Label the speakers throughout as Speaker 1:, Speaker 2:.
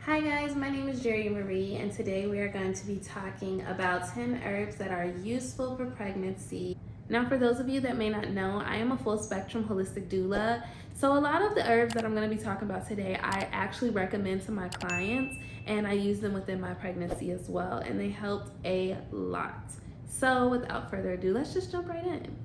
Speaker 1: Hi guys, my name is Jerriah Marie, and today we are going to be talking about 10 herbs that are useful for pregnancy. Now, for those of you that may not know, I am a full spectrum holistic doula. So a lot of the herbs that I'm going to be talking about today, I actually recommend to my clients, and I use them within my pregnancy as well, and they helped a lot. So without further ado, let's just jump right in.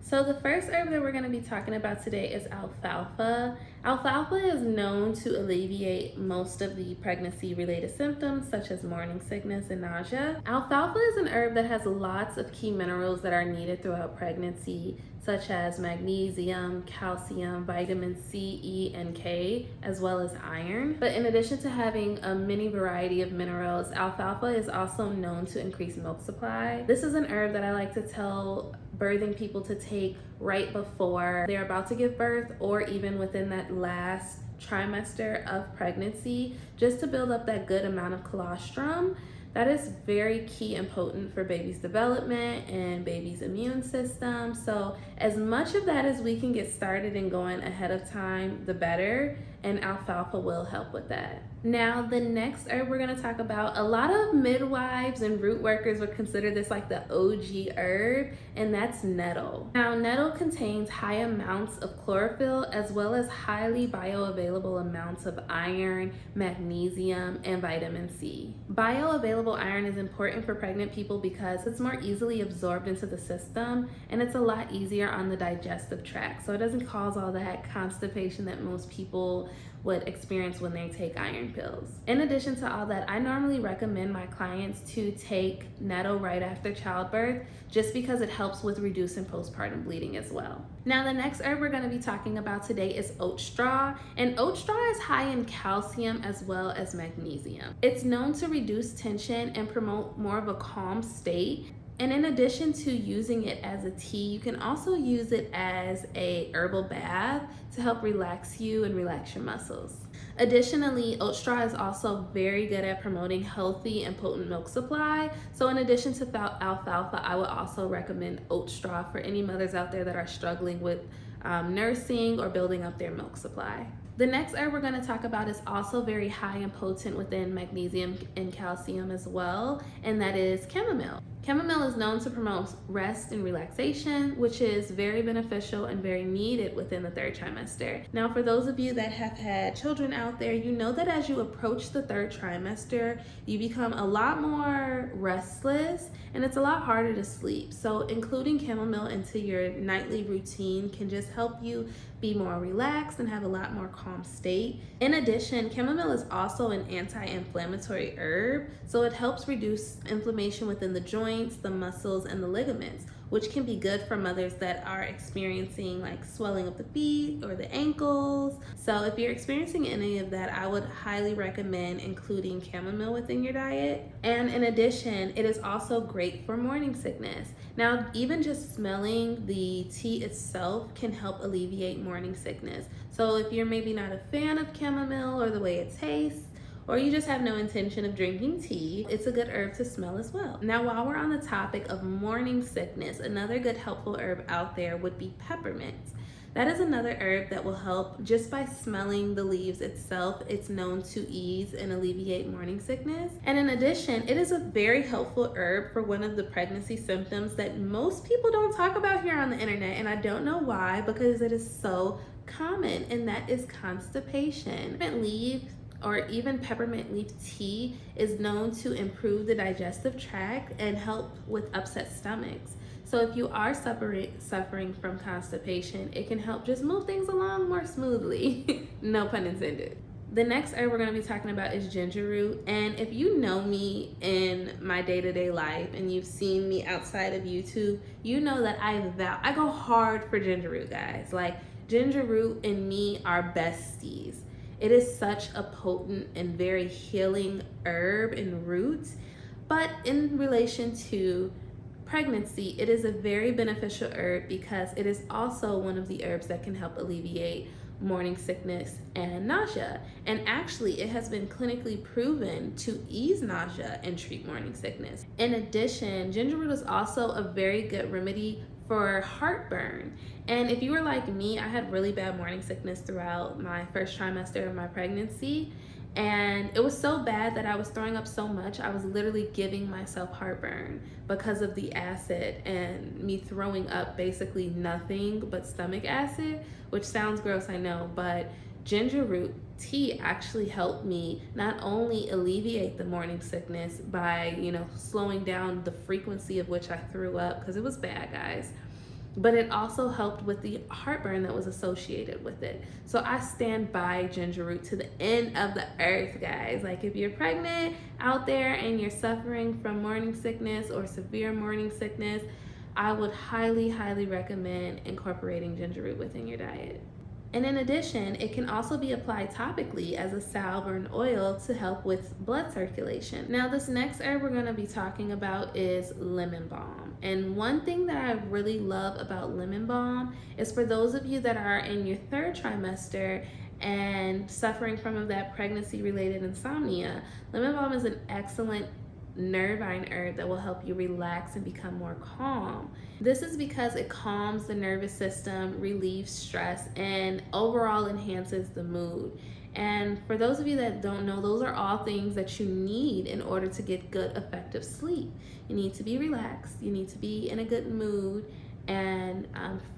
Speaker 1: So the first herb that we're going to be talking about today is alfalfa. Alfalfa is known to alleviate most of the pregnancy-related symptoms such as morning sickness and nausea. Alfalfa is an herb that has lots of key minerals that are needed throughout pregnancy, such as magnesium, calcium, vitamin C, E, and K, as well as iron. But in addition to having a many variety of minerals, alfalfa is also known to increase milk supply. This is an herb that I like to tell birthing people to take right before they're about to give birth, or even within that last trimester of pregnancy, just to build up that good amount of colostrum. That is very key and potent for baby's development and baby's immune system. So as much of that as we can get started and going ahead of time, the better, and alfalfa will help with that. Now, the next herb we're gonna talk about, a lot of midwives and root workers would consider this like the OG herb, and that's nettle. Now, nettle contains high amounts of chlorophyll as well as highly bioavailable amounts of iron, magnesium, and vitamin C. Bioavailable iron is important for pregnant people because it's more easily absorbed into the system, and it's a lot easier on the digestive tract, so it doesn't cause all that constipation that most people would experience when they take iron pills. In addition to all that, I normally recommend my clients to take nettle right after childbirth, just because it helps with reducing postpartum bleeding as well. Now, the next herb we're gonna be talking about today is oat straw, and oat straw is high in calcium as well as magnesium. It's known to reduce tension and promote more of a calm state. And in addition to using it as a tea, you can also use it as a herbal bath to help relax you and relax your muscles. Additionally, oat straw is also very good at promoting healthy and potent milk supply. So in addition to alfalfa, I would also recommend oat straw for any mothers out there that are struggling with nursing or building up their milk supply. The next herb we're going to talk about is also very high and potent within magnesium and calcium as well, and that is chamomile. Chamomile is known to promote rest and relaxation, which is very beneficial and very needed within the third trimester. Now, for those of you that have had children out there, you know that as you approach the third trimester, you become a lot more restless and it's a lot harder to sleep. So including chamomile into your nightly routine can just help you be more relaxed and have a lot more calm state. In addition, chamomile is also an anti-inflammatory herb, so it helps reduce inflammation within the joints, the muscles, and the ligaments, which can be good for mothers that are experiencing like swelling of the feet or the ankles. So if you're experiencing any of that, I would highly recommend including chamomile within your diet. And in addition, it is also great for morning sickness. Now, even just smelling the tea itself can help alleviate morning sickness. So if you're maybe not a fan of chamomile or the way it tastes, or you just have no intention of drinking tea, it's a good herb to smell as well. Now, while we're on the topic of morning sickness, another good helpful herb out there would be peppermint. That is another herb that will help just by smelling the leaves itself. It's known to ease and alleviate morning sickness. And in addition, it is a very helpful herb for one of the pregnancy symptoms that most people don't talk about here on the internet, and I don't know why, because it is so common, and that is constipation. Peppermint leaf or even peppermint leaf tea is known to improve the digestive tract and help with upset stomachs. So if you are suffering from constipation, it can help just move things along more smoothly. No pun intended. The next herb we're going to be talking about is ginger root. And if you know me in my day-to-day life and you've seen me outside of YouTube, you know that I go hard for ginger root, guys. Like, ginger root and me are besties. It is such a potent and very healing herb and root. But in relation to pregnancy, it is a very beneficial herb because it is also one of the herbs that can help alleviate morning sickness and nausea. And actually, it has been clinically proven to ease nausea and treat morning sickness. In addition, ginger root is also a very good remedy for heartburn. And if you were like me, I had really bad morning sickness throughout my first trimester of my pregnancy. And it was so bad that I was throwing up so much, I was literally giving myself heartburn because of the acid and me throwing up basically nothing but stomach acid, which sounds gross, I know, but ginger root tea actually helped me not only alleviate the morning sickness by, slowing down the frequency of which I threw up, because it was bad, guys, but it also helped with the heartburn that was associated with it. So I stand by ginger root to the end of the earth, guys. Like, if you're pregnant out there and you're suffering from morning sickness or severe morning sickness, I would highly, highly recommend incorporating ginger root within your diet. And in addition, it can also be applied topically as a salve or an oil to help with blood circulation. Now, this next herb we're going to be talking about is lemon balm. And one thing that I really love about lemon balm is for those of you that are in your third trimester and suffering from that pregnancy-related insomnia, lemon balm is an excellent nervine herb that will help you relax and become more calm. This is because it calms the nervous system, relieves stress, and overall enhances the mood. And for those of you that don't know, those are all things that you need in order to get good, effective sleep. You need to be relaxed, you need to be in a good mood, and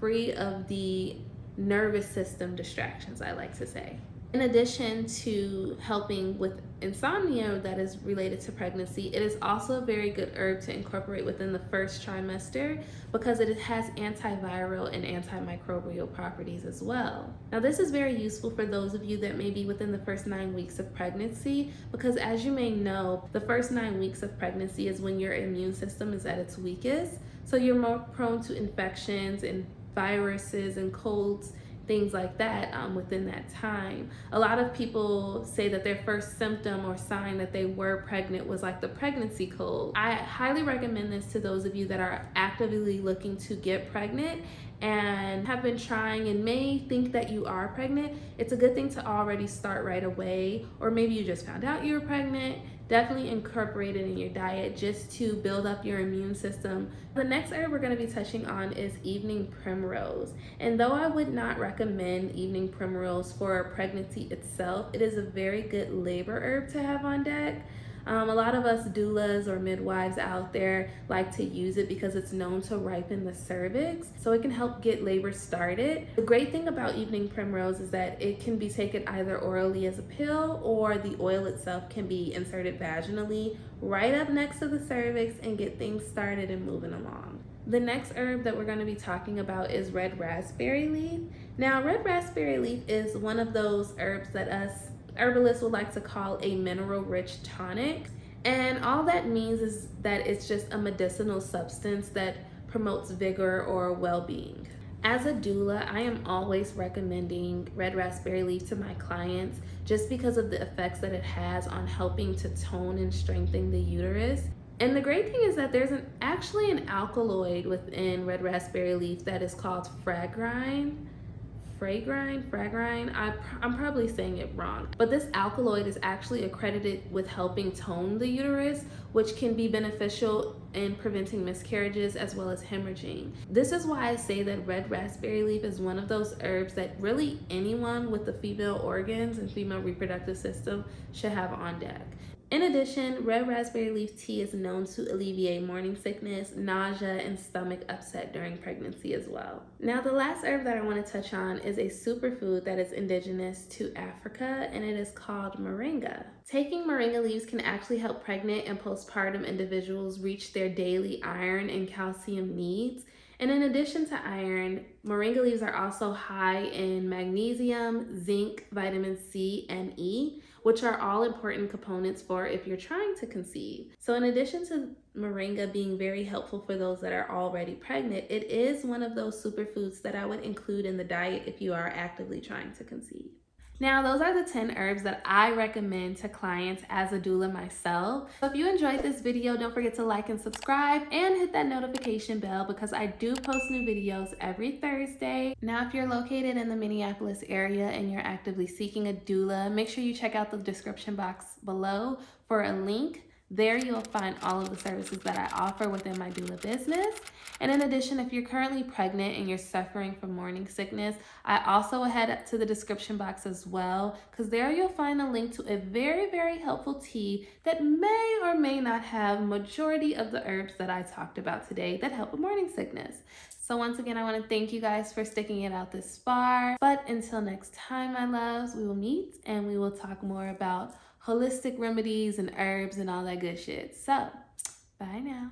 Speaker 1: free of the nervous system distractions, I like to say. In addition to helping with insomnia that is related to pregnancy, it is also a very good herb to incorporate within the first trimester because it has antiviral and antimicrobial properties as well. Now, this is very useful for those of you that may be within the first 9 weeks of pregnancy, because as you may know, the first 9 weeks of pregnancy is when your immune system is at its weakest. So you're more prone to infections and viruses and colds, things like that within that time. A lot of people say that their first symptom or sign that they were pregnant was like the pregnancy cold. I highly recommend this to those of you that are actively looking to get pregnant and have been trying and may think that you are pregnant. It's a good thing to already start right away, or maybe you just found out you were pregnant. Definitely incorporate it in your diet just to build up your immune system. The next herb we're going to be touching on is evening primrose. And though I would not recommend evening primrose for pregnancy itself, it is a very good labor herb to have on deck. A lot of us doulas or midwives out there like to use it because it's known to ripen the cervix, so it can help get labor started. The great thing about evening primrose is that it can be taken either orally as a pill, or the oil itself can be inserted vaginally right up next to the cervix and get things started and moving along. The next herb that we're going to be talking about is red raspberry leaf. Now, red raspberry leaf is one of those herbs that us herbalists would like to call a mineral-rich tonic. And all that means is that it's just a medicinal substance that promotes vigor or well-being. As a doula, I am always recommending red raspberry leaf to my clients just because of the effects that it has on helping to tone and strengthen the uterus. And the great thing is that there's actually an alkaloid within red raspberry leaf that is called fragrine. I'm probably saying it wrong, but this alkaloid is actually accredited with helping tone the uterus, which can be beneficial in preventing miscarriages as well as hemorrhaging. This is why I say that red raspberry leaf is one of those herbs that really anyone with the female organs and female reproductive system should have on deck. In addition, red raspberry leaf tea is known to alleviate morning sickness, nausea, and stomach upset during pregnancy as well. Now, the last herb that I want to touch on is a superfood that is indigenous to Africa, and it is called Moringa. Taking Moringa leaves can actually help pregnant and postpartum individuals reach their daily iron and calcium needs. And in addition to iron, Moringa leaves are also high in magnesium, zinc, vitamin C, and E, which are all important components for if you're trying to conceive. So in addition to Moringa being very helpful for those that are already pregnant, it is one of those superfoods that I would include in the diet if you are actively trying to conceive. Now, those are the 10 herbs that I recommend to clients as a doula myself. So if you enjoyed this video, don't forget to like and subscribe and hit that notification bell because I do post new videos every Thursday. Now, if you're located in the Minneapolis area and you're actively seeking a doula, make sure you check out the description box below for a link There you'll find all of the services that I offer within my doula business. And in addition, if you're currently pregnant and you're suffering from morning sickness, I also head to the description box as well, because there you'll find a link to a very, very helpful tea that may or may not have majority of the herbs that I talked about today that help with morning sickness. So once again, I want to thank you guys for sticking it out this far. But until next time, my loves, we will meet and we will talk more about holistic remedies and herbs and all that good shit. So, bye now.